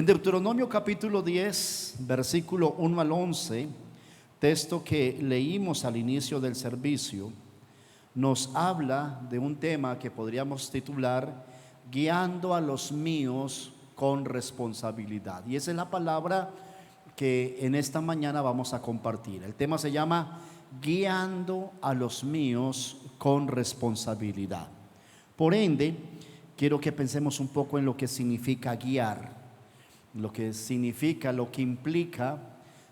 En Deuteronomio capítulo 10, versículo 1 al 11, texto que leímos al inicio del servicio, nos habla de un tema que podríamos titular guiando a los míos con responsabilidad. Y esa es la palabra que en esta mañana vamos a compartir. El tema se llama guiando a los míos con responsabilidad. Por ende, quiero que pensemos un poco en lo que significa guiar, lo que implica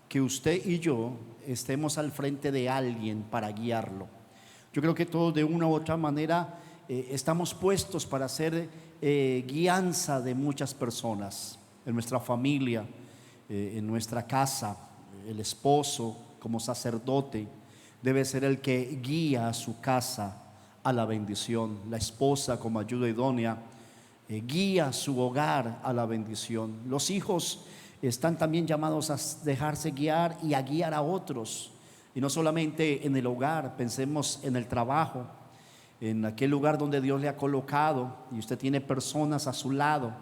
que usted y yo estemos al frente de alguien para guiarlo. Yo creo que todos de una u otra manera estamos puestos para ser guianza de muchas personas, en nuestra familia, en nuestra casa. El esposo como sacerdote debe ser el que guía a su casa a la bendición. La esposa como ayuda idónea guía su hogar a la bendición. Los hijos están también llamados a dejarse guiar y a guiar a otros. Y no solamente en el hogar, pensemos en el trabajo, en aquel lugar donde Dios le ha colocado y usted tiene personas a su lado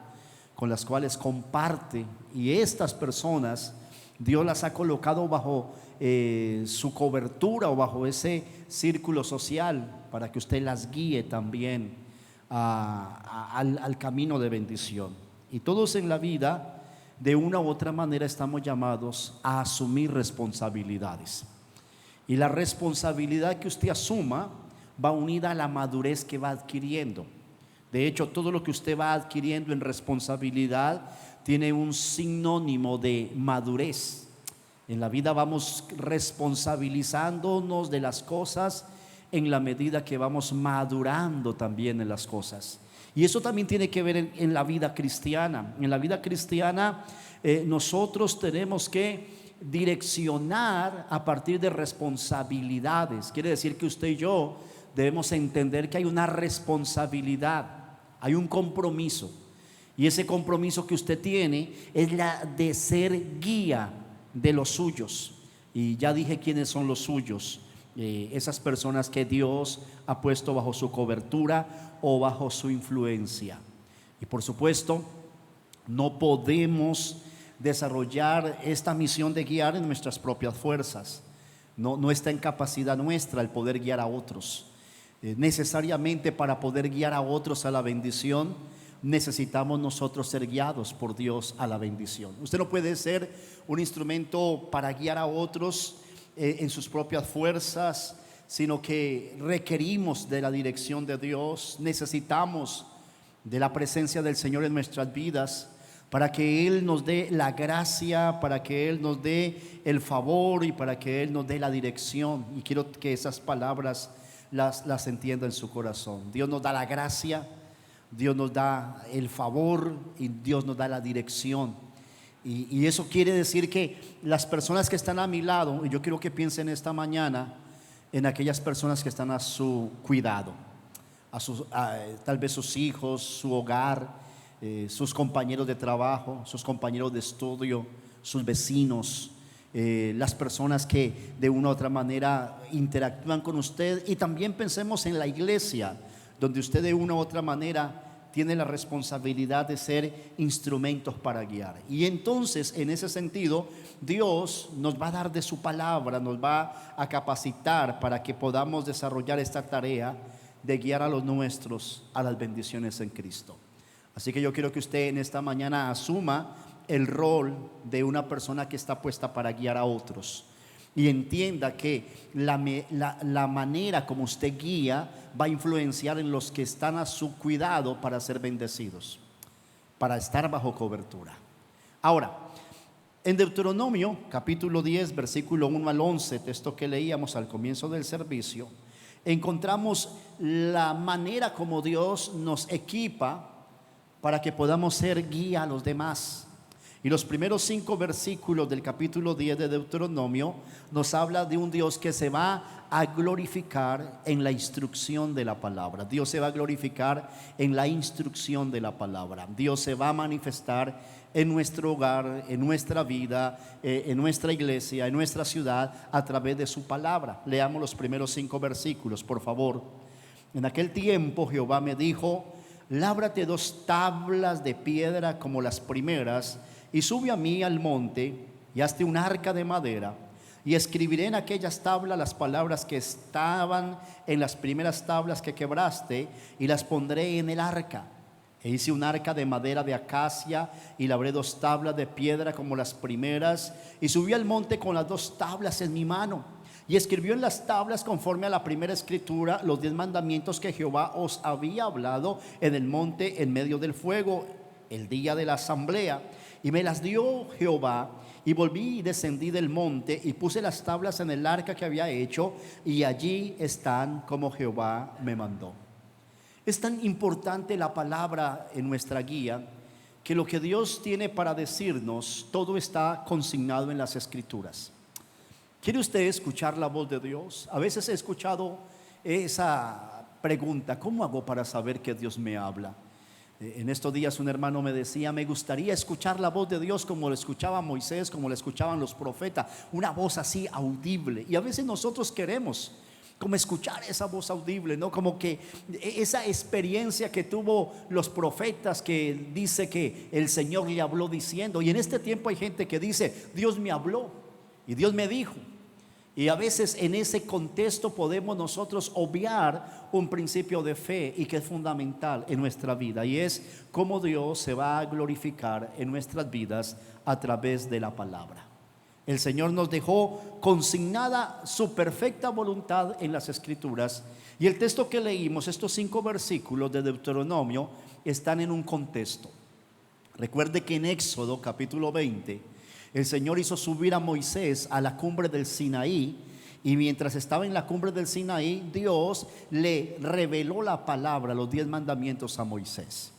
con las cuales comparte, y estas personas Dios las ha colocado bajo su cobertura o bajo ese círculo social para que usted las guíe también al camino de bendición. Y todos en la vida, de una u otra manera, estamos llamados a asumir responsabilidades. Y la responsabilidad que usted asuma va unida a la madurez que va adquiriendo. De hecho, todo lo que usted va adquiriendo en responsabilidad tiene un sinónimo de madurez. En la vida vamos responsabilizándonos de las cosas en la medida que vamos madurando también en las cosas. Y eso también tiene que ver en la vida cristiana. En la vida cristiana nosotros tenemos que direccionar a partir de responsabilidades. Quiere decir que usted y yo debemos entender que hay una responsabilidad, hay un compromiso. Y ese compromiso que usted tiene es la de ser guía de los suyos. Y ya dije quiénes son los suyos. Esas personas que Dios ha puesto bajo su cobertura o bajo su influencia. Y por supuesto, no podemos desarrollar esta misión de guiar en nuestras propias fuerzas. No está en capacidad nuestra el poder guiar a otros. Necesariamente para poder guiar a otros a la bendición, necesitamos nosotros ser guiados por Dios a la bendición. Usted no puede ser un instrumento para guiar a otros en sus propias fuerzas, sino que requerimos de la dirección de Dios. Necesitamos de la presencia del Señor en nuestras vidas para que Él nos dé la gracia, para que Él nos dé el favor y para que Él nos dé la dirección. Y quiero que esas palabras las entienda en su corazón. Dios nos da la gracia, Dios nos da el favor y Dios nos da la dirección. Y eso quiere decir que las personas que están a mi lado, y yo quiero que piensen esta mañana en aquellas personas que están a su cuidado, tal vez sus hijos, su hogar, sus compañeros de trabajo, sus compañeros de estudio, sus vecinos, las personas que de una u otra manera interactúan con usted. Y también pensemos en la iglesia, donde usted de una u otra manera tiene la responsabilidad de ser instrumentos para guiar. Y entonces, en ese sentido, Dios nos va a dar de su palabra, nos va a capacitar para que podamos desarrollar esta tarea de guiar a los nuestros a las bendiciones en Cristo. Así que yo quiero que usted en esta mañana asuma el rol de una persona que está puesta para guiar a otros. Y entienda que la manera como usted guía va a influenciar en los que están a su cuidado para ser bendecidos, para estar bajo cobertura. Ahora, en Deuteronomio capítulo 10, versículo 1 al 11, texto que leíamos al comienzo del servicio, encontramos la manera como Dios nos equipa para que podamos ser guía a los demás. Y los primeros 5 versículos del capítulo 10 de Deuteronomio nos habla de un Dios que se va a glorificar en la instrucción de la palabra. Dios se va a glorificar en la instrucción de la palabra. Dios se va a manifestar en nuestro hogar, en nuestra vida, en nuestra iglesia, en nuestra ciudad, a través de su palabra. Leamos los primeros 5 versículos, por favor. En aquel tiempo Jehová me dijo: lábrate 2 tablas de piedra como las primeras y sube a mí al monte y hazte un arca de madera, y escribiré en aquellas tablas las palabras que estaban en las primeras tablas que quebraste, y las pondré en el arca. E hice un arca de madera de acacia, y labré 2 tablas de piedra como las primeras, y subí al monte con las 2 tablas en mi mano, y escribió en las tablas, conforme a la primera escritura, los 10 mandamientos que Jehová os había hablado en el monte en medio del fuego, el día de la asamblea. Y me las dio Jehová, y volví y descendí del monte, y puse las tablas en el arca que había hecho, y allí están como Jehová me mandó. Es tan importante la palabra en nuestra guía, que lo que Dios tiene para decirnos, todo está consignado en las Escrituras. ¿Quiere usted escuchar la voz de Dios? A veces he escuchado esa pregunta: ¿cómo hago para saber que Dios me habla? En estos días un hermano me decía: me gustaría escuchar la voz de Dios como lo escuchaba Moisés, como lo escuchaban los profetas, una voz así audible. Y a veces nosotros queremos como escuchar esa voz audible, ¿no? Como que esa experiencia que tuvo los profetas, que dice que el Señor le habló diciendo. Y en este tiempo hay gente que dice: Dios me habló y Dios me dijo. Y a veces en ese contexto podemos nosotros obviar un principio de fe y que es fundamental en nuestra vida, y es cómo Dios se va a glorificar en nuestras vidas a través de la palabra. El Señor nos dejó consignada su perfecta voluntad en las Escrituras, y el texto que leímos, estos 5 versículos de Deuteronomio, están en un contexto. Recuerde que en Éxodo capítulo 20 el Señor hizo subir a Moisés a la cumbre del Sinaí, y mientras estaba en la cumbre del Sinaí, Dios le reveló la palabra, los 10 mandamientos a Moisés.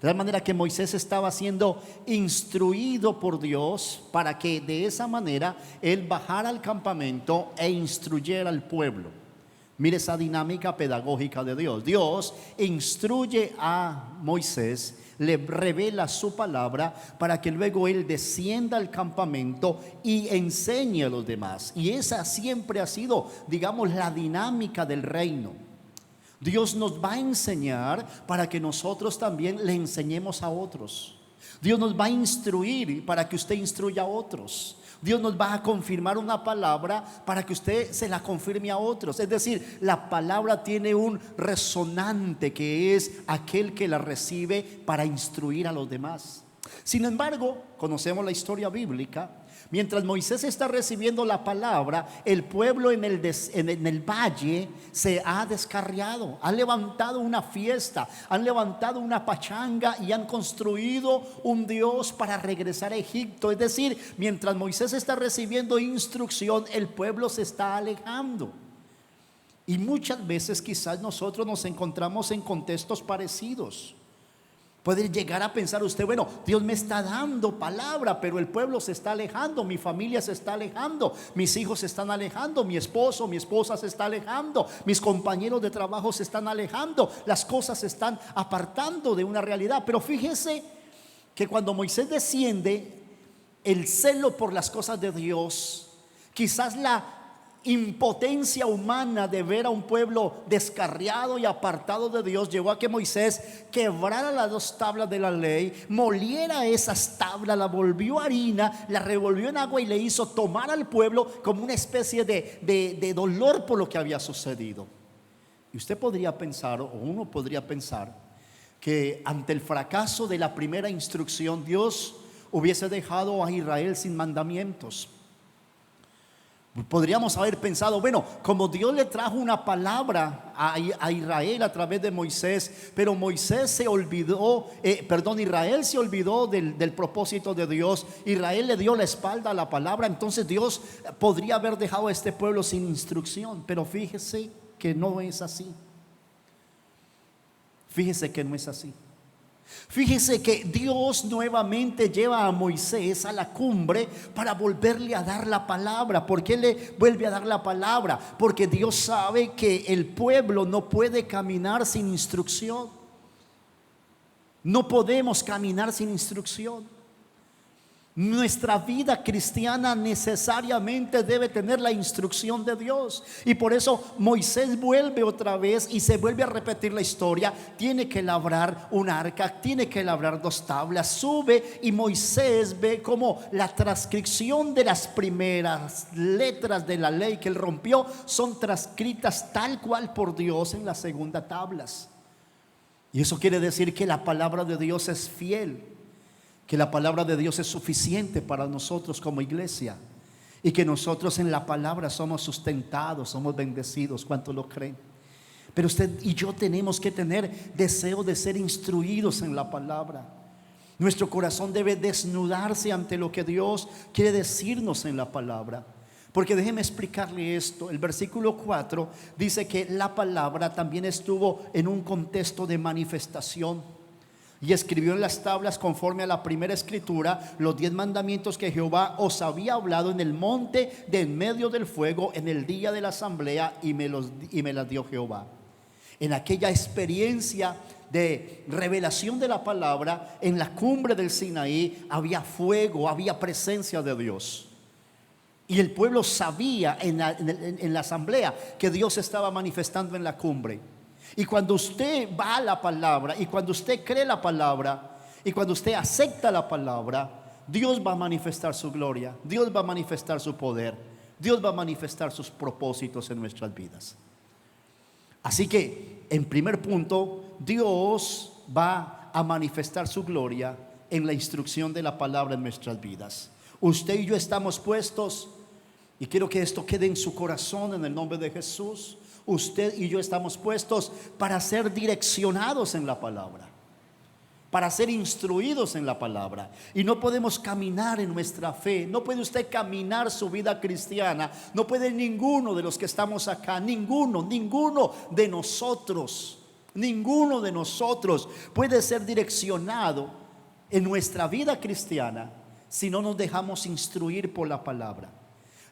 De tal manera que Moisés estaba siendo instruido por Dios para que de esa manera él bajara al campamento e instruyera al pueblo. Mire esa dinámica pedagógica de Dios. Dios instruye a Moisés, le revela su palabra para que luego él descienda al campamento y enseñe a los demás. Y esa siempre ha sido, digamos, la dinámica del reino. Dios nos va a enseñar para que nosotros también le enseñemos a otros. Dios nos va a instruir para que usted instruya a otros. Dios nos va a confirmar una palabra para que usted se la confirme a otros. Es decir, la palabra tiene un resonante, que es aquel que la recibe para instruir a los demás. Sin embargo, conocemos la historia bíblica. Mientras Moisés está recibiendo la palabra, el pueblo en el valle se ha descarriado. Han levantado una fiesta, han levantado una pachanga y han construido un Dios para regresar a Egipto. Es decir, mientras Moisés está recibiendo instrucción, el pueblo se está alejando. Y muchas veces quizás nosotros nos encontramos en contextos parecidos. Puede llegar a pensar usted: bueno, Dios me está dando palabra, pero el pueblo se está alejando, mi familia se está alejando, mis hijos se están alejando, mi esposo, mi esposa se está alejando, mis compañeros de trabajo se están alejando, las cosas se están apartando de una realidad. Pero fíjese que cuando Moisés desciende, el celo por las cosas de Dios, quizás la impotencia humana de ver a un pueblo descarriado y apartado de Dios, llevó a que Moisés quebrara las 2 tablas de la ley, moliera esas tablas, la volvió harina, la revolvió en agua y le hizo tomar al pueblo como una especie de dolor por lo que había sucedido. Y usted podría pensar, o uno podría pensar, que ante el fracaso de la primera instrucción, Dios hubiese dejado a Israel sin mandamientos. Podríamos haber pensado: bueno, como Dios le trajo una palabra a Israel a través de Moisés, pero Moisés se olvidó, Israel se olvidó del propósito de Dios, Israel le dio la espalda a la palabra, entonces Dios podría haber dejado a este pueblo sin instrucción. Pero fíjese que no es así. Fíjese que no es así. Fíjese que Dios nuevamente lleva a Moisés a la cumbre para volverle a dar la palabra. ¿Por qué le vuelve a dar la palabra? Porque Dios sabe que el pueblo no puede caminar sin instrucción. No podemos caminar sin instrucción. Nuestra vida cristiana necesariamente debe tener la instrucción de Dios. Y por eso Moisés vuelve otra vez y se vuelve a repetir la historia. Tiene que labrar un arca, tiene que labrar 2 tablas. Sube y Moisés ve como la transcripción de las primeras letras de la ley que él rompió son transcritas tal cual por Dios en la segunda tablas. Y eso quiere decir que la palabra de Dios es fiel, que la palabra de Dios es suficiente para nosotros como iglesia, y que nosotros en la palabra somos sustentados, somos bendecidos. ¿Cuántos lo creen? Pero usted y yo tenemos que tener deseo de ser instruidos en la palabra. Nuestro corazón debe desnudarse ante lo que Dios quiere decirnos en la palabra. Porque déjeme explicarle esto. El versículo 4 dice que la palabra también estuvo en un contexto de manifestación. Y escribió en las tablas, conforme a la primera escritura, los 10 mandamientos que Jehová os había hablado en el monte de en medio del fuego en el día de la asamblea, y me las dio Jehová. En aquella experiencia de revelación de la palabra, en la cumbre del Sinaí había fuego, había presencia de Dios. Y el pueblo sabía en la asamblea que Dios estaba manifestando en la cumbre. Y cuando usted va a la palabra, y cuando usted cree la palabra, y cuando usted acepta la palabra, Dios va a manifestar su gloria, Dios va a manifestar su poder, Dios va a manifestar sus propósitos en nuestras vidas. Así que, en primer punto, Dios va a manifestar su gloria en la instrucción de la palabra en nuestras vidas. Usted y yo estamos puestos, y quiero que esto quede en su corazón en el nombre de Jesús. Usted y yo estamos puestos para ser direccionados en la palabra, para ser instruidos en la palabra. Y no podemos caminar en nuestra fe, no puede usted caminar su vida cristiana, no puede ninguno de los que estamos acá, ninguno de nosotros puede ser direccionado en nuestra vida cristiana si no nos dejamos instruir por la palabra.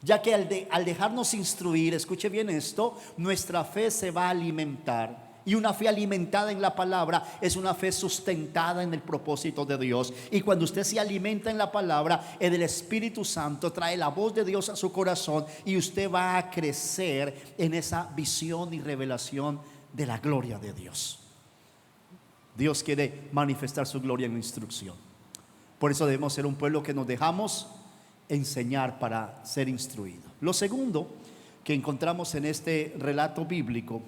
Ya que al dejarnos instruir, escuche bien esto, nuestra fe se va a alimentar. Y una fe alimentada en la palabra es una fe sustentada en el propósito de Dios. Y cuando usted se alimenta en la palabra, el Espíritu Santo trae la voz de Dios a su corazón, y usted va a crecer en esa visión y revelación de la gloria de Dios. Dios quiere manifestar su gloria en la instrucción. Por eso debemos ser un pueblo que nos dejamos enseñar para ser instruido. Lo segundo que encontramos en este relato bíblico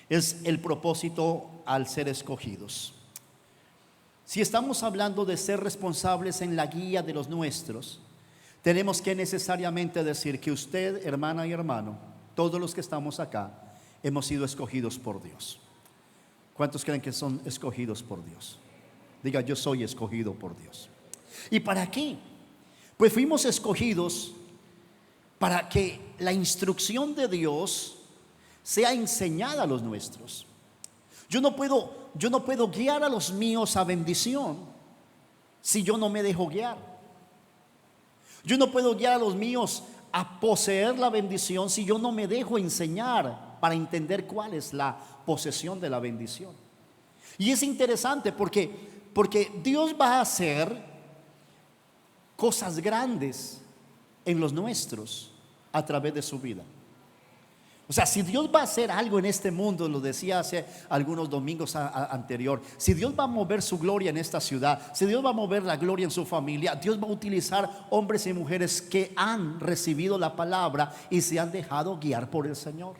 es el propósito al ser escogidos. Si estamos hablando de ser responsables en la guía de los nuestros, tenemos que necesariamente decir que usted, hermana y hermano, todos los que estamos acá, hemos sido escogidos por Dios. ¿Cuántos creen que son escogidos por Dios? Diga: yo soy escogido por Dios. ¿Y para qué? Pues fuimos escogidos para que la instrucción de Dios sea enseñada a los nuestros. Yo no puedo guiar a los míos a bendición si yo no me dejo guiar. Yo no puedo guiar a los míos a poseer la bendición si yo no me dejo enseñar para entender cuál es la posesión de la bendición. Y es interesante porque Dios va a hacer cosas grandes en los nuestros a través de su vida. O sea, si Dios va a hacer algo en este mundo, lo decía hace algunos domingos anterior, si Dios va a mover su gloria en esta ciudad, si Dios va a mover la gloria en su familia, Dios va a utilizar hombres y mujeres que han recibido la palabra y se han dejado guiar por el Señor.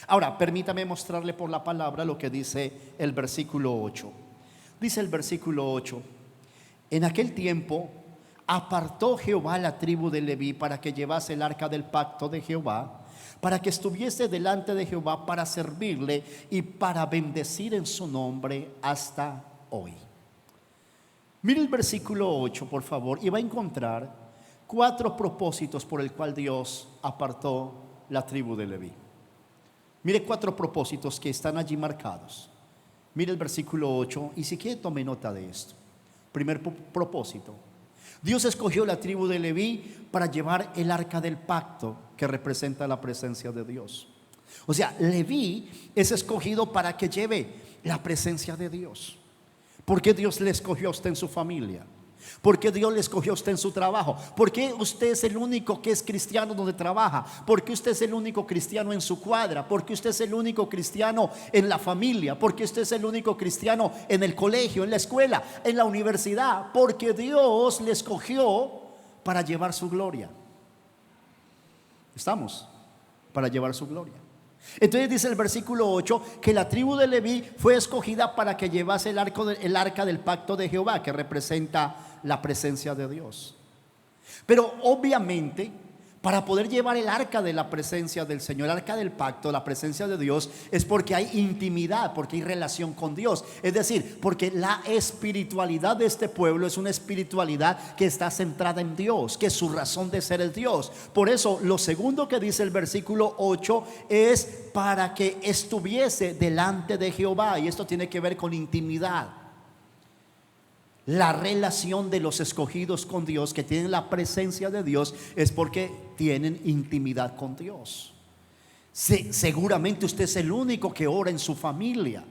Ahora, permítame mostrarle por la palabra lo que dice el versículo 8. Dice el versículo 8: en aquel tiempo apartó Jehová la tribu de Leví para que llevase el arca del pacto de Jehová, para que estuviese delante de Jehová para servirle y para bendecir en su nombre hasta hoy. Mire el versículo 8, por favor, y va a encontrar 4 propósitos por el cual Dios apartó la tribu de Leví. Mire 4 propósitos que están allí marcados. Mire el versículo 8 y si quiere tome nota de esto. Primer propósito: Dios escogió la tribu de Leví para llevar el arca del pacto, que representa la presencia de Dios. O sea, Leví es escogido para que lleve la presencia de Dios. ¿Por qué Dios le escogió a usted en su familia? ¿Por qué Dios le escogió a usted en su trabajo? ¿Por qué usted es el único que es cristiano donde trabaja? ¿Por qué usted es el único cristiano en su cuadra? ¿Por qué usted es el único cristiano en la familia? ¿Por qué usted es el único cristiano en el colegio, en la escuela, en la universidad? Porque Dios le escogió para llevar su gloria. ¿Estamos? Para llevar su gloria. Entonces dice el versículo 8 que la tribu de Leví fue escogida para que llevase el arca del pacto de Jehová, que representa la presencia de Dios. Pero obviamente, para poder llevar el arca de la presencia del Señor, el arca del pacto, la presencia de Dios, es porque hay intimidad, porque hay relación con Dios. Es decir, porque la espiritualidad de este pueblo es una espiritualidad que está centrada en Dios, que su razón de ser es Dios. Por eso lo segundo que dice el versículo 8 es para que estuviese delante de Jehová. Y esto tiene que ver con intimidad. La relación de los escogidos con Dios, que tienen la presencia de Dios, es porque tienen intimidad con Dios. Seguramente usted es el único que ora en su familia.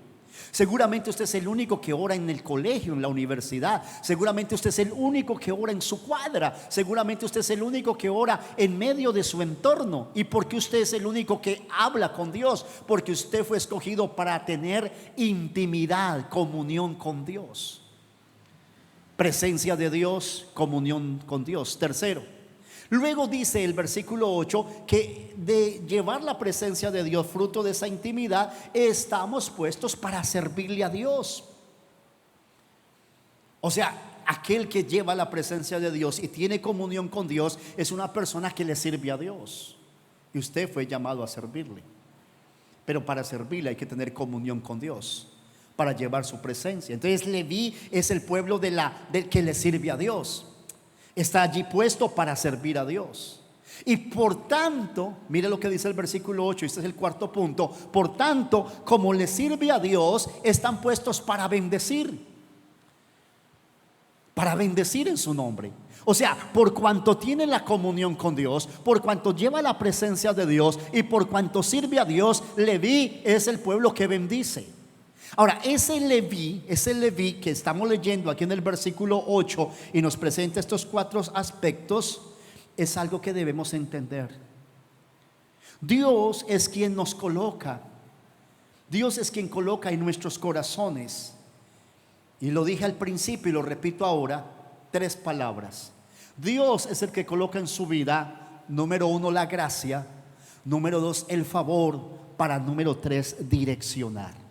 Seguramente usted es el único que ora en el colegio, en la universidad. Seguramente usted es el único que ora en su cuadra. Seguramente usted es el único que ora en medio de su entorno. ¿Y por qué usted es el único que habla con Dios? Porque usted fue escogido para tener intimidad, comunión con Dios. Presencia de Dios, comunión con Dios. Tercero, luego dice el versículo 8 que de llevar la presencia de Dios, fruto de esa intimidad, estamos puestos para servirle a Dios. O sea, aquel que lleva la presencia de Dios y tiene comunión con Dios es una persona que le sirve a Dios. Y usted fue llamado a servirle. Pero para servirle hay que tener comunión con Dios, para llevar su presencia. Entonces Leví es el pueblo del que le sirve a Dios. Está allí puesto para servir a Dios. Y por tanto, mire lo que dice el versículo 8, este es el cuarto punto. Por tanto, como le sirve a Dios, están puestos para bendecir en su nombre. O sea, por cuanto tiene la comunión con Dios, por cuanto lleva la presencia de Dios y por cuanto sirve a Dios, Leví es el pueblo que bendice. Ahora, ese Leví que estamos leyendo aquí en el versículo 8 y nos presenta estos cuatro aspectos, es algo que debemos entender. Dios es quien nos coloca. Dios es quien coloca en nuestros corazones. Y lo dije al principio y lo repito ahora, 3 palabras. Dios es el que coloca en su vida, número 1, la gracia. Número 2, el favor. Para número 3, direccionar.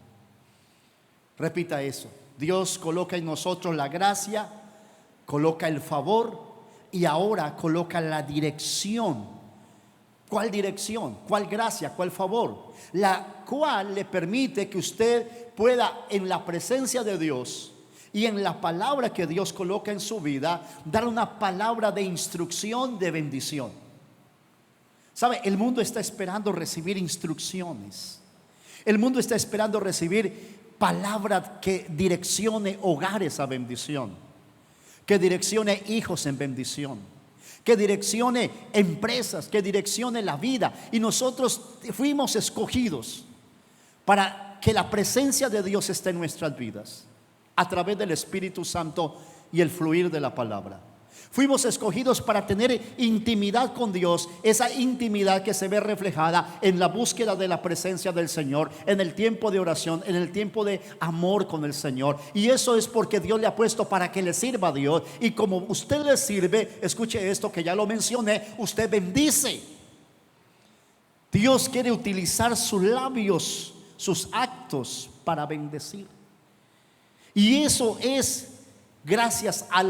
Repita eso. Dios coloca en nosotros la gracia, coloca el favor y ahora coloca la dirección. ¿Cuál dirección? ¿Cuál gracia? ¿Cuál favor? La cual le permite que usted pueda, en la presencia de Dios y en la palabra que Dios coloca en su vida, dar una palabra de instrucción, de bendición. ¿Sabe? El mundo está esperando recibir instrucciones. El mundo está esperando recibir palabra que direccione hogares a bendición, que direccione hijos en bendición, que direccione empresas, que direccione la vida. Y nosotros fuimos escogidos para que la presencia de Dios esté en nuestras vidas a través del Espíritu Santo y el fluir de la palabra. Fuimos escogidos para tener intimidad con Dios, esa intimidad que se ve reflejada en la búsqueda de la presencia del Señor, en el tiempo de oración, en el tiempo de amor con el Señor. Y eso es porque Dios le ha puesto para que le sirva a Dios. Y como usted le sirve, escuche esto que ya lo mencioné, usted bendice. Dios quiere utilizar sus labios, sus actos para bendecir. Y eso es gracias a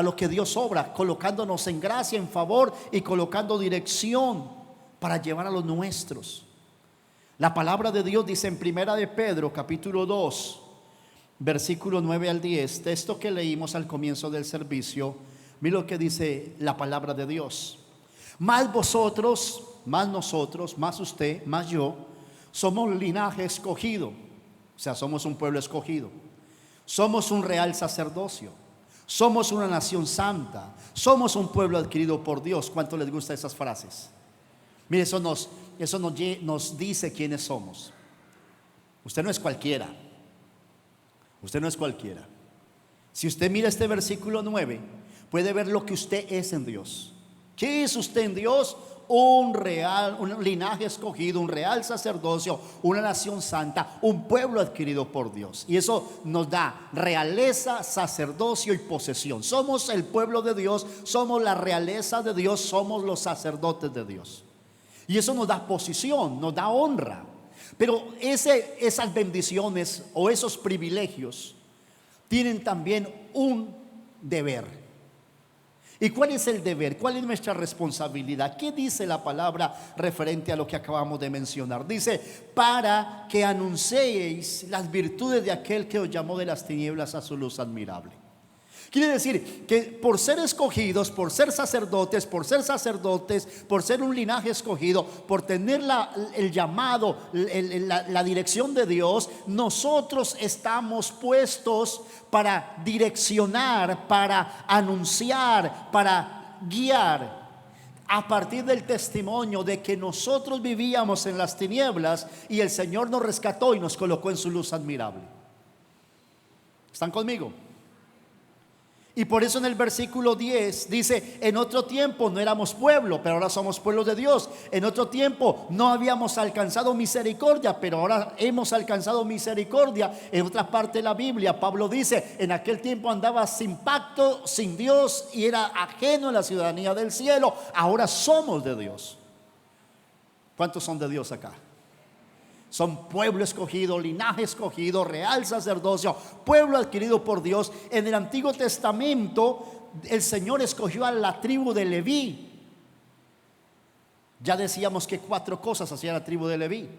lo que Dios obra, colocándonos en gracia, en favor y colocando dirección para llevar a los nuestros. La palabra de Dios dice en Primera de Pedro, capítulo 2, versículo 9 al 10, texto que leímos al comienzo del servicio. Mira lo que dice la palabra de Dios. Más vosotros, más nosotros, más usted, más yo, somos linaje escogido. O sea, somos un pueblo escogido. Somos un real sacerdocio. Somos una nación santa. Somos un pueblo adquirido por Dios. ¿Cuánto les gustan esas frases? Mire, eso nos dice quiénes somos. Usted no es cualquiera. Usted no es cualquiera. Si usted mira este versículo 9, puede ver lo que usted es en Dios. ¿Qué es usted en Dios? Un linaje escogido, un real sacerdocio, una nación santa, un pueblo adquirido por Dios. Y eso nos da realeza, sacerdocio y posesión. Somos el pueblo de Dios, somos la realeza de Dios, somos los sacerdotes de Dios. Y eso nos da posición, nos da honra. Pero esas bendiciones o esos privilegios tienen también un deber. ¿Y cuál es el deber? ¿Cuál es nuestra responsabilidad? ¿Qué dice la palabra referente a lo que acabamos de mencionar? Dice, para que anunciéis las virtudes de aquel que os llamó de las tinieblas a su luz admirable. Quiere decir que por ser escogidos, por ser sacerdotes, por ser un linaje escogido, por tener el llamado, la dirección de Dios, nosotros estamos puestos para direccionar, para anunciar, para guiar. A partir del testimonio de que nosotros vivíamos en las tinieblas y el Señor nos rescató y nos colocó en su luz admirable. ¿Están conmigo? Y por eso en el versículo 10 dice, en otro tiempo no éramos pueblo, pero ahora somos pueblo de Dios. En otro tiempo no habíamos alcanzado misericordia, pero ahora hemos alcanzado misericordia. En otra parte de la Biblia, Pablo dice, en aquel tiempo andaba sin pacto, sin Dios, y era ajeno a la ciudadanía del cielo. Ahora somos de Dios. ¿Cuántos son de Dios acá? Son pueblo escogido, linaje escogido, real sacerdocio, pueblo adquirido por Dios. En el Antiguo Testamento el Señor escogió a la tribu de Leví. Ya decíamos que 4 cosas hacía la tribu de Leví.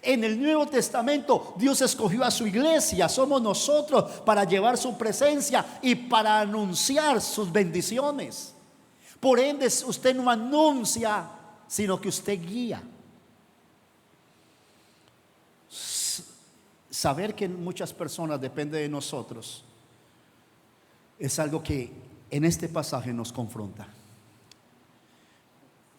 En el Nuevo Testamento Dios escogió a su iglesia, somos nosotros, para llevar su presencia y para anunciar sus bendiciones. Por ende, usted no anuncia, sino que usted guía. Saber que muchas personas dependen de nosotros es algo que en este pasaje nos confronta.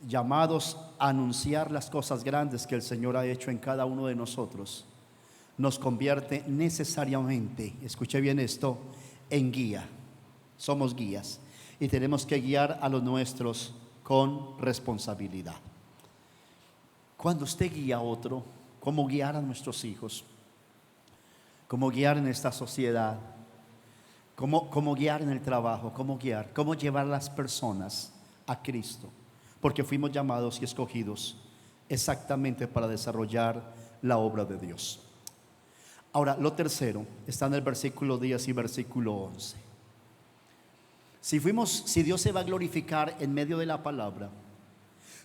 Llamados a anunciar las cosas grandes que el Señor ha hecho en cada uno de nosotros, nos convierte necesariamente, escuche bien esto, en guía. Somos guías y tenemos que guiar a los nuestros con responsabilidad. Cuando usted guía a otro, ¿cómo guiar a nuestros hijos? ¿Cómo guiar en esta sociedad? ¿Cómo guiar en el trabajo? ¿Cómo guiar? ¿Cómo llevar a las personas a Cristo? Porque fuimos llamados y escogidos exactamente para desarrollar la obra de Dios. Ahora, lo tercero está en el versículo 10 y versículo 11. Si Dios se va a glorificar en medio de la palabra,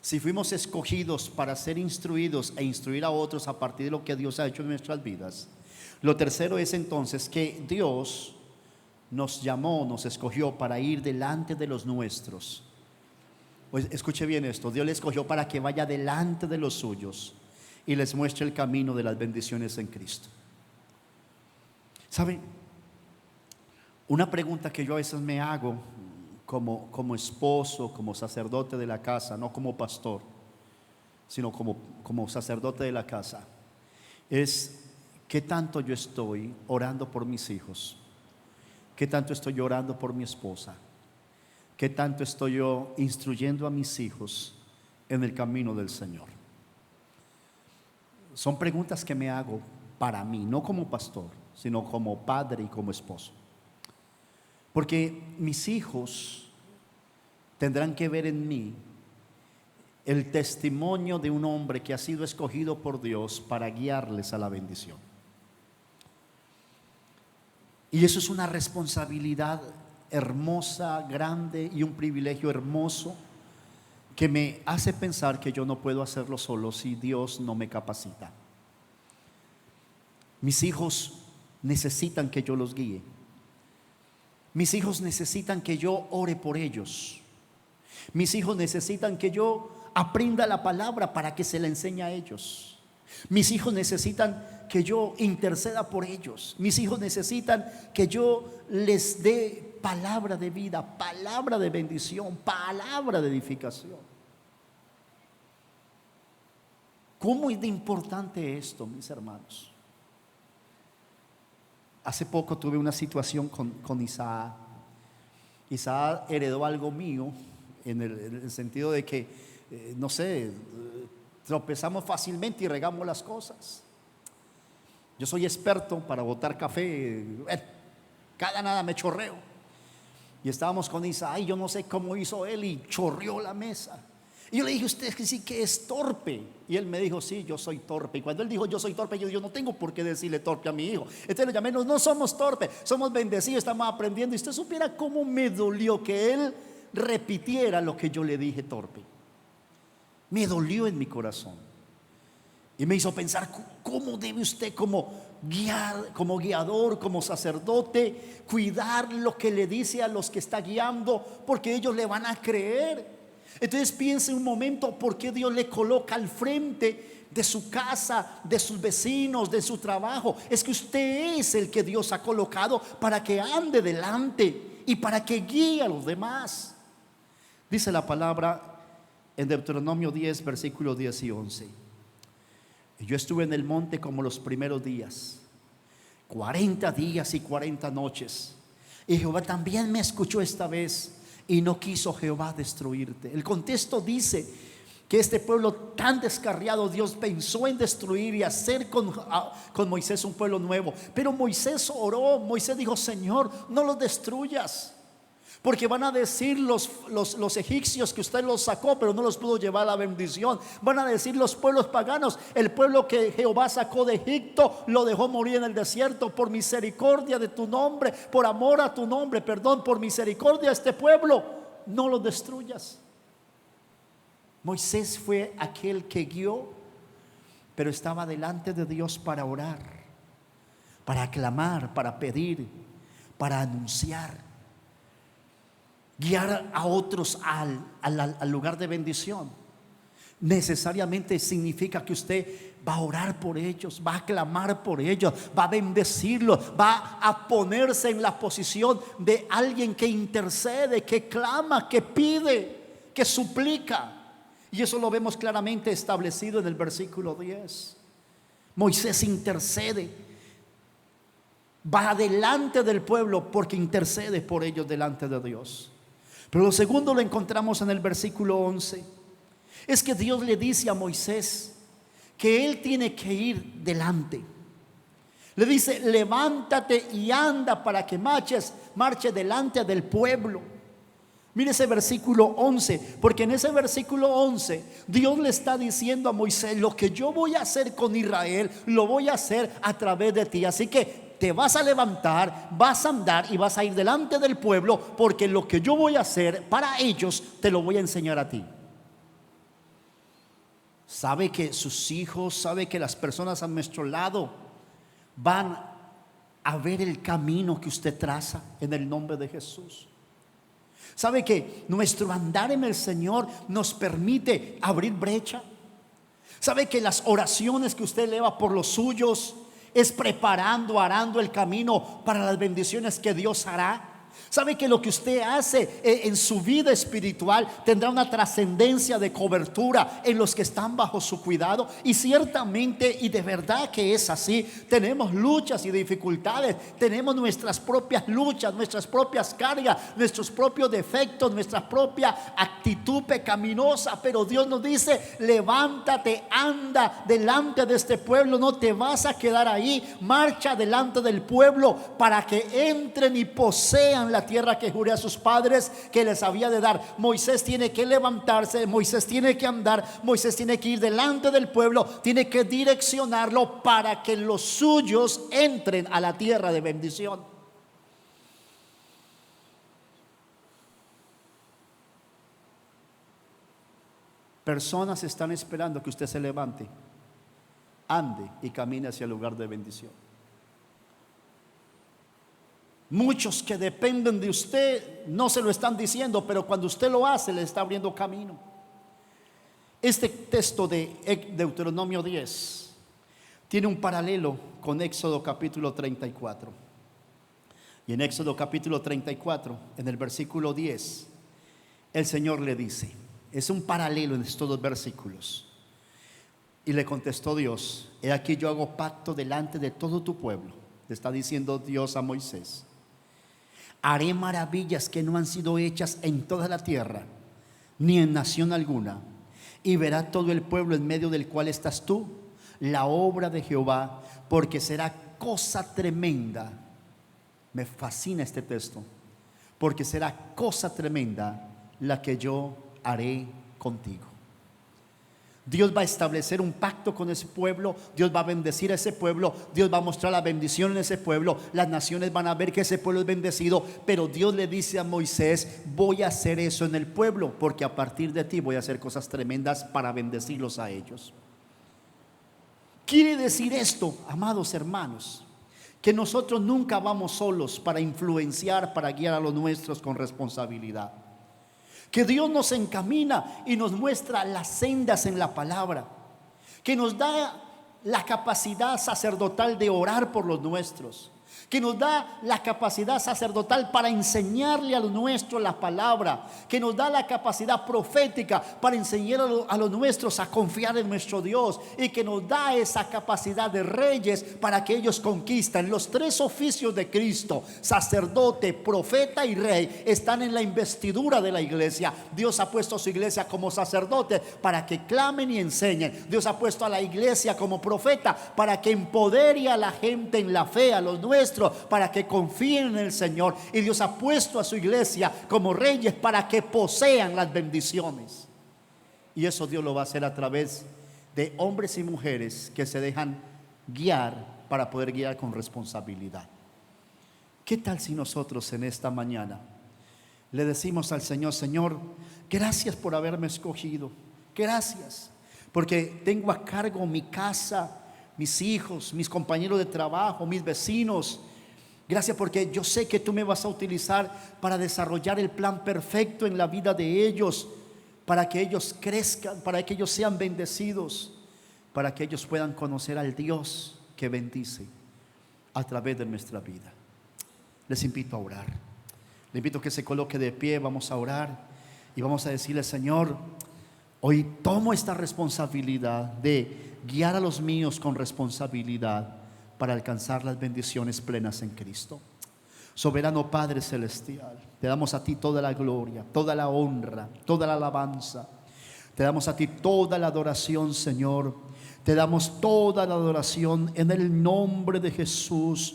si fuimos escogidos para ser instruidos e instruir a otros a partir de lo que Dios ha hecho en nuestras vidas, lo tercero es entonces que Dios nos llamó, nos escogió para ir delante de los nuestros. Pues escuche bien esto, Dios le escogió para que vaya delante de los suyos y les muestre el camino de las bendiciones en Cristo. ¿Sabe? Una pregunta que yo a veces me hago como esposo, como sacerdote de la casa, no como pastor, sino como sacerdote de la casa, es: ¿qué tanto yo estoy orando por mis hijos? ¿Qué tanto estoy orando por mi esposa? ¿Qué tanto estoy yo instruyendo a mis hijos en el camino del Señor? Son preguntas que me hago para mí, no como pastor, sino como padre y como esposo. Porque mis hijos tendrán que ver en mí el testimonio de un hombre que ha sido escogido por Dios para guiarles a la bendición. Y eso es una responsabilidad hermosa, grande, y un privilegio hermoso que me hace pensar que yo no puedo hacerlo solo si Dios no me capacita. Mis hijos necesitan que yo los guíe. Mis hijos necesitan que yo ore por ellos. Mis hijos necesitan que yo aprenda la palabra para que se la enseñe a ellos. Mis hijos necesitan que yo interceda por ellos. Mis hijos necesitan que yo les dé palabra de vida, palabra de bendición, palabra de edificación. ¿Cómo es de importante esto, mis hermanos? Hace poco tuve una situación con Isaac. Isaac heredó algo mío en el sentido de que, no sé, tropezamos fácilmente y regamos las cosas. Yo soy experto para botar café, cada nada me chorreo. Y estábamos con Isaac y yo no sé cómo hizo él y chorreó la mesa. Y yo le dije, usted que sí que es torpe. Y él me dijo, sí, yo soy torpe. Y cuando él dijo, yo soy torpe, yo no tengo por qué decirle torpe a mi hijo. Entonces le llamé, no somos torpes, somos bendecidos, estamos aprendiendo. Y usted supiera cómo me dolió que él repitiera lo que yo le dije torpe. Me dolió en mi corazón. Y me hizo pensar, ¿cómo debe usted como guiador, como sacerdote, cuidar lo que le dice a los que está guiando? Porque ellos le van a creer. Entonces piense un momento por qué Dios le coloca al frente de su casa, de sus vecinos, de su trabajo. Es que usted es el que Dios ha colocado para que ande delante y para que guíe a los demás. Dice la palabra en Deuteronomio 10, versículos 10 y 11. Yo estuve en el monte como los primeros días, 40 días y 40 noches. Y Jehová también me escuchó esta vez, y no quiso Jehová destruirte. El contexto dice que este pueblo tan descarriado, Dios pensó en destruir y hacer con Moisés un pueblo nuevo. Pero Moisés oró, Moisés dijo, Señor, no los destruyas, porque van a decir los egipcios que usted los sacó, pero no los pudo llevar a la bendición. Van a decir los pueblos paganos, el pueblo que Jehová sacó de Egipto lo dejó morir en el desierto. Por misericordia de tu nombre, por amor a tu nombre, perdón, por misericordia a este pueblo, no lo destruyas. Moisés fue aquel que guió, pero estaba delante de Dios para orar, para clamar, para pedir, para anunciar. Guiar a otros al lugar de bendición necesariamente significa que usted va a orar por ellos, va a clamar por ellos, va a bendecirlos, va a ponerse en la posición de alguien que intercede, que clama, que pide, que suplica. Y eso lo vemos claramente establecido en el versículo 10. Moisés intercede, va delante del pueblo porque intercede por ellos delante de Dios. Pero lo segundo lo encontramos en el versículo 11. Es que Dios le dice a Moisés que él tiene que ir delante. Le dice, levántate y anda para que marche delante del pueblo. Mire ese versículo 11, porque en ese versículo 11 Dios le está diciendo a Moisés, lo que yo voy a hacer con Israel, lo voy a hacer a través de ti. Así que te vas a levantar, vas a andar y vas a ir delante del pueblo, porque lo que yo voy a hacer para ellos te lo voy a enseñar a ti. Sabe que sus hijos, sabe que las personas a nuestro lado van a ver el camino que usted traza en el nombre de Jesús. Sabe que nuestro andar en el Señor nos permite abrir brecha. Sabe que las oraciones que usted eleva por los suyos es arando el camino para las bendiciones que Dios hará. Sabe que lo que usted hace en su vida espiritual tendrá una trascendencia de cobertura en los que están bajo su cuidado. Y ciertamente, y de verdad que es así, tenemos luchas y dificultades, tenemos nuestras propias luchas, nuestras propias cargas, nuestros propios defectos, nuestra propia actitud pecaminosa. Pero Dios nos dice, levántate, anda delante de este pueblo, no te vas a quedar ahí, marcha delante del pueblo para que entren y posean la tierra que juré a sus padres que les había de dar. Moisés tiene que levantarse, Moisés tiene que andar, Moisés tiene que ir delante del pueblo, tiene que direccionarlo para que los suyos entren a la tierra de bendición. Personas están esperando que usted se levante, ande y camine hacia el lugar de bendición. Muchos que dependen de usted no se lo están diciendo, pero cuando usted lo hace, le está abriendo camino. Este texto de Deuteronomio 10 tiene un paralelo con Éxodo capítulo 34. Y en Éxodo capítulo 34, en el versículo 10, el Señor le dice, es un paralelo en estos dos versículos. Y le contestó Dios, he aquí yo hago pacto delante de todo tu pueblo le está diciendo Dios a Moisés. Haré maravillas que no han sido hechas en toda la tierra, ni en nación alguna. Y verá todo el pueblo en medio del cual estás tú, la obra de Jehová, porque será cosa tremenda. Me fascina este texto. Porque será cosa tremenda la que yo haré contigo. Dios va a establecer un pacto con ese pueblo. Dios va a bendecir a ese pueblo. Dios va a mostrar la bendición en ese pueblo. Las naciones van a ver que ese pueblo es bendecido. Pero Dios le dice a Moisés: voy a hacer eso en el pueblo, porque a partir de ti voy a hacer cosas tremendas para bendecirlos a ellos. Quiere decir esto, amados hermanos, que nosotros nunca vamos solos para influenciar, para guiar a los nuestros con responsabilidad. Que Dios nos encamina y nos muestra las sendas en la palabra, que nos da la capacidad sacerdotal de orar por los nuestros, que nos da la capacidad sacerdotal para enseñarle a los nuestros la palabra, que nos da la capacidad profética para enseñar a los nuestros a confiar en nuestro Dios, y que nos da esa capacidad de reyes para que ellos conquistan. Los tres oficios de Cristo, sacerdote, profeta y rey, están en la investidura de la iglesia. Dios ha puesto a su iglesia como sacerdote para que clamen y enseñen. Dios ha puesto a la iglesia como profeta para que empodere a la gente en la fe, a los nuestros, para que confíen en el Señor. Y Dios ha puesto a su iglesia como reyes para que posean las bendiciones. Y eso Dios lo va a hacer a través de hombres y mujeres que se dejan guiar para poder guiar con responsabilidad. ¿Qué tal si nosotros en esta mañana le decimos al Señor: Señor, gracias por haberme escogido, gracias porque tengo a cargo mi casa, mis hijos, mis compañeros de trabajo, mis vecinos. Gracias porque yo sé que tú me vas a utilizar para desarrollar el plan perfecto en la vida de ellos, para que ellos crezcan, para que ellos sean bendecidos, para que ellos puedan conocer al Dios que bendice a través de nuestra vida. Les invito a orar. Les invito a que se coloque de pie. Vamos a orar y vamos a decirle: Señor, hoy tomo esta responsabilidad de guiar a los míos con responsabilidad para alcanzar las bendiciones plenas en Cristo. Soberano Padre Celestial, te damos a ti toda la gloria, toda la honra, toda la alabanza. Te damos a ti toda la adoración, Señor. Te damos toda la adoración en el nombre de Jesús.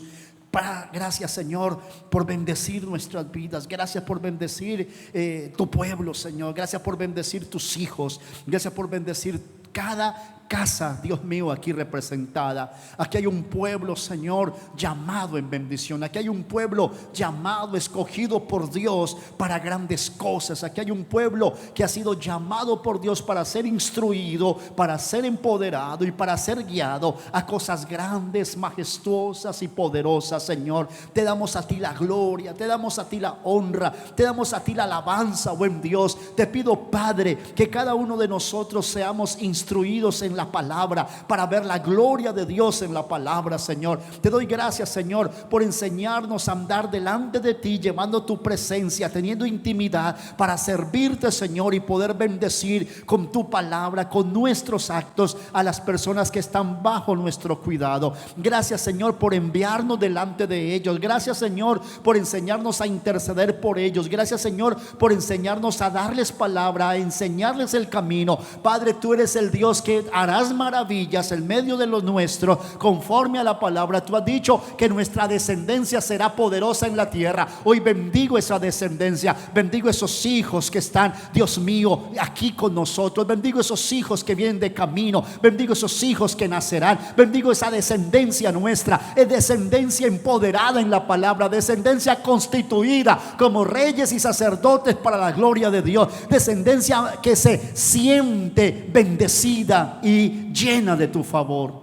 Gracias, Señor, por bendecir nuestras vidas. Gracias por bendecir tu pueblo, Señor. Gracias por bendecir tus hijos. Gracias por bendecir cada casa, Dios mío, aquí representada. Aquí hay un pueblo, Señor, llamado en bendición. Aquí hay un pueblo llamado, escogido por Dios para grandes cosas. Aquí hay un pueblo que ha sido llamado por Dios para ser instruido, para ser empoderado y para ser guiado a cosas grandes, majestuosas y poderosas. Señor, te damos a ti la gloria, te damos a ti la honra, te damos a ti la alabanza, buen Dios. Te pido, Padre, que cada uno de nosotros seamos instruidos en la palabra para ver la gloria de Dios en la palabra, Señor. Te doy gracias, Señor, por enseñarnos a andar delante de ti, llevando tu presencia, teniendo intimidad para servirte, Señor, y poder bendecir con tu palabra, con nuestros actos, a las personas que están bajo nuestro cuidado. Gracias, Señor, por enviarnos delante de ellos. Gracias, Señor, por enseñarnos a interceder por ellos. Gracias, Señor, por enseñarnos a darles palabra, a enseñarles el camino. Padre, tú eres el Dios que harás maravillas en medio de los nuestros, conforme a la palabra. Tú has dicho que nuestra descendencia será poderosa en la tierra. Hoy bendigo esa descendencia, bendigo esos hijos que están, Dios mío, aquí con nosotros. Bendigo esos hijos que vienen de camino, bendigo esos hijos que nacerán, bendigo esa descendencia nuestra, es descendencia empoderada en la palabra, descendencia constituida como reyes y sacerdotes para la gloria de Dios, descendencia que se siente bendecida y llena de tu favor.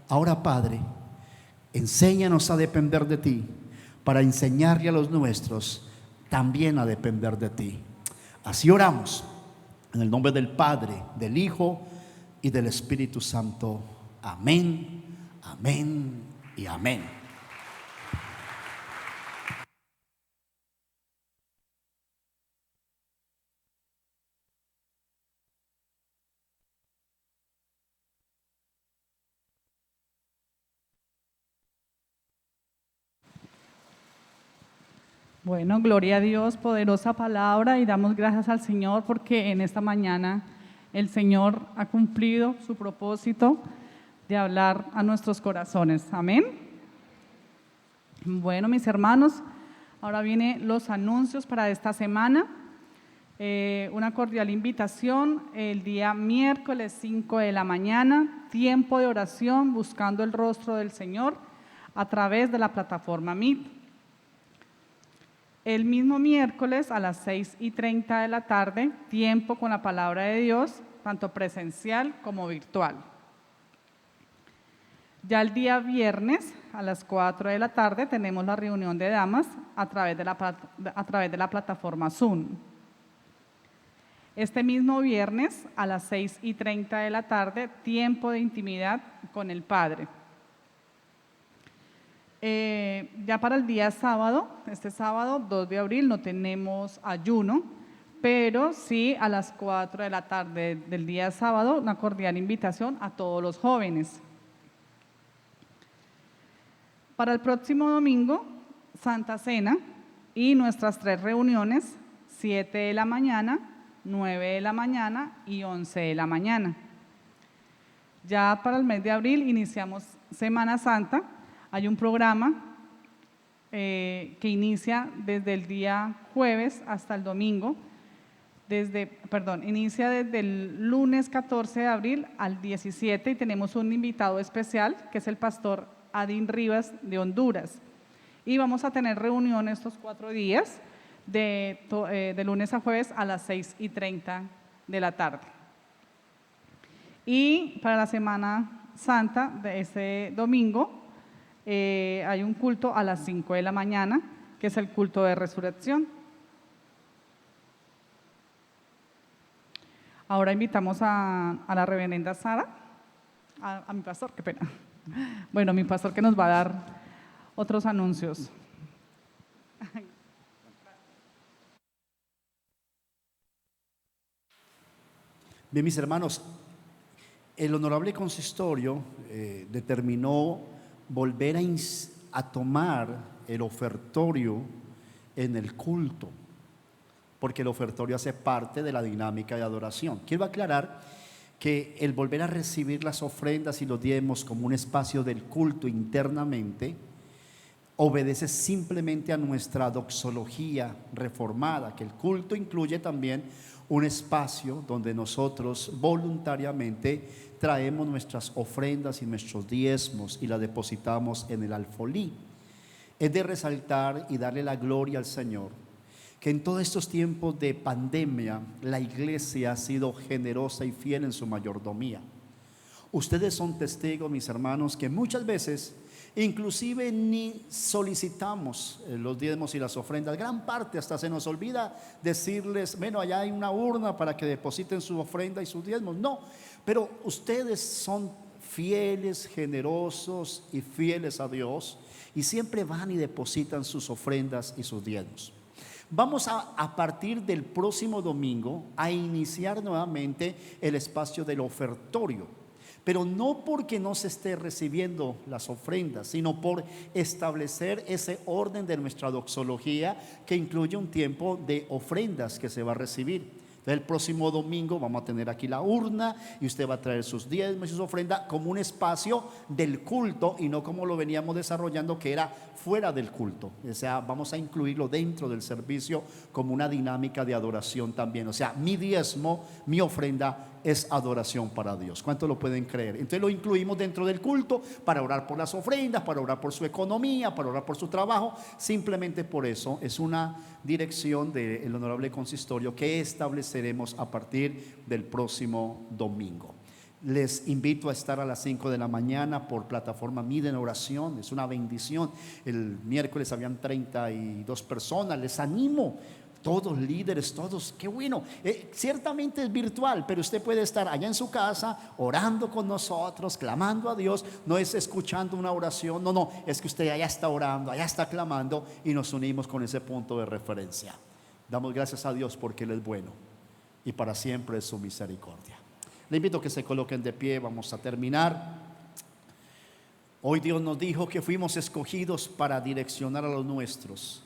Ahora, Padre, enséñanos a depender de ti para enseñarle a los nuestros también a depender de ti. Así oramos en el nombre del Padre, del Hijo y del Espíritu Santo. Amén, amén y amén. Bueno, gloria a Dios, poderosa palabra, y damos gracias al Señor porque en esta mañana el Señor ha cumplido su propósito de hablar a nuestros corazones. Amén. Bueno, mis hermanos, ahora vienen los anuncios para esta semana. Una cordial invitación el día miércoles 5 de la mañana, tiempo de oración buscando el rostro del Señor a través de la plataforma Meet. El mismo miércoles a las 6:30 de la tarde, tiempo con la palabra de Dios, tanto presencial como virtual. Ya el día viernes a las 4 de la tarde tenemos la reunión de damas a través de la plataforma Zoom. Este mismo viernes a las 6:30 de la tarde, tiempo de intimidad con el Padre. Ya para el día sábado, este sábado 2 de abril, no tenemos ayuno, pero sí a las 4 de la tarde del día sábado, una cordial invitación a todos los jóvenes. Para el próximo domingo, Santa Cena y nuestras 3 reuniones, 7 de la mañana, 9 de la mañana y 11 de la mañana. Ya para el mes de abril iniciamos Semana Santa. Hay un programa que inicia desde el día jueves hasta el domingo, inicia desde el lunes 14 de abril al 17 y tenemos un invitado especial que es el pastor Adín Rivas de Honduras. Y vamos a tener reunión estos 4 días, de lunes a jueves a las 6:30 de la tarde. Y para la Semana Santa de ese domingo hay un culto a las 5 de la mañana, que es el culto de resurrección. Ahora invitamos a la reverenda Sara, a mi pastor, qué pena. Bueno, mi pastor que nos va a dar otros anuncios. Bien, mis hermanos, el honorable consistorio determinó volver a tomar el ofertorio en el culto, porque el ofertorio hace parte de la dinámica de adoración. Quiero aclarar que el volver a recibir las ofrendas y los diezmos como un espacio del culto internamente obedece simplemente a nuestra doxología reformada, que el culto incluye también un espacio donde nosotros voluntariamente traemos nuestras ofrendas y nuestros diezmos y las depositamos en el alfolí. Es de resaltar y darle la gloria al Señor que en todos estos tiempos de pandemia la iglesia ha sido generosa y fiel en su mayordomía. Ustedes son testigos, mis hermanos, que muchas veces inclusive ni solicitamos los diezmos y las ofrendas. Gran parte hasta se nos olvida decirles, bueno, allá hay una urna para que depositen su ofrenda y sus diezmos. No, pero ustedes son fieles, generosos y fieles a Dios y siempre van y depositan sus ofrendas y sus diezmos. Vamos a partir del próximo domingo a iniciar nuevamente el espacio del ofertorio, pero no porque no se esté recibiendo las ofrendas, sino por establecer ese orden de nuestra doxología que incluye un tiempo de ofrendas que se va a recibir. El próximo domingo vamos a tener aquí la urna y usted va a traer sus diezmos y sus ofrendas como un espacio del culto y no como lo veníamos desarrollando, que era fuera del culto. O sea, vamos a incluirlo dentro del servicio como una dinámica de adoración también. O sea, mi diezmo, mi ofrenda es adoración para Dios. ¿Cuántos lo pueden creer? Entonces lo incluimos dentro del culto para orar por las ofrendas, para orar por su economía, para orar por su trabajo. Simplemente por eso es una dirección del honorable consistorio que estableceremos a partir del próximo domingo. Les invito a estar a las 5 de la mañana por plataforma Meet en oración. Es una bendición. El miércoles habían 32 personas. Les animo. Todos líderes, todos, qué bueno. Ciertamente es virtual, pero usted puede estar allá en su casa orando con nosotros, clamando a Dios. No es escuchando una oración, no, es que usted allá está orando, allá está clamando y nos unimos con ese punto de referencia. Damos gracias a Dios porque Él es bueno y para siempre es su misericordia. Le invito a que se coloquen de pie, vamos a terminar. Hoy Dios nos dijo que fuimos escogidos para direccionar a los nuestros.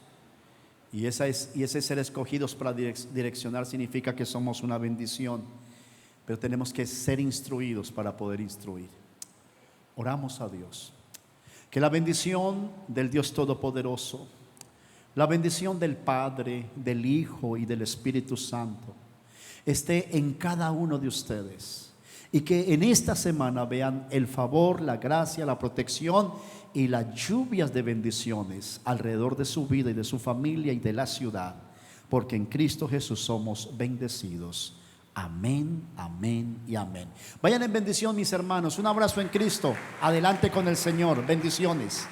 Y ese ser escogidos para direccionar significa que somos una bendición, pero tenemos que ser instruidos para poder instruir. Oramos a Dios. Que la bendición del Dios Todopoderoso, la bendición del Padre, del Hijo y del Espíritu Santo esté en cada uno de ustedes. Y que en esta semana vean el favor, la gracia, la protección y las lluvias de bendiciones alrededor de su vida y de su familia y de la ciudad, porque en Cristo Jesús somos bendecidos. Amén, amén y amén. Vayan en bendición, mis hermanos. Un abrazo en Cristo. Adelante con el Señor. Bendiciones.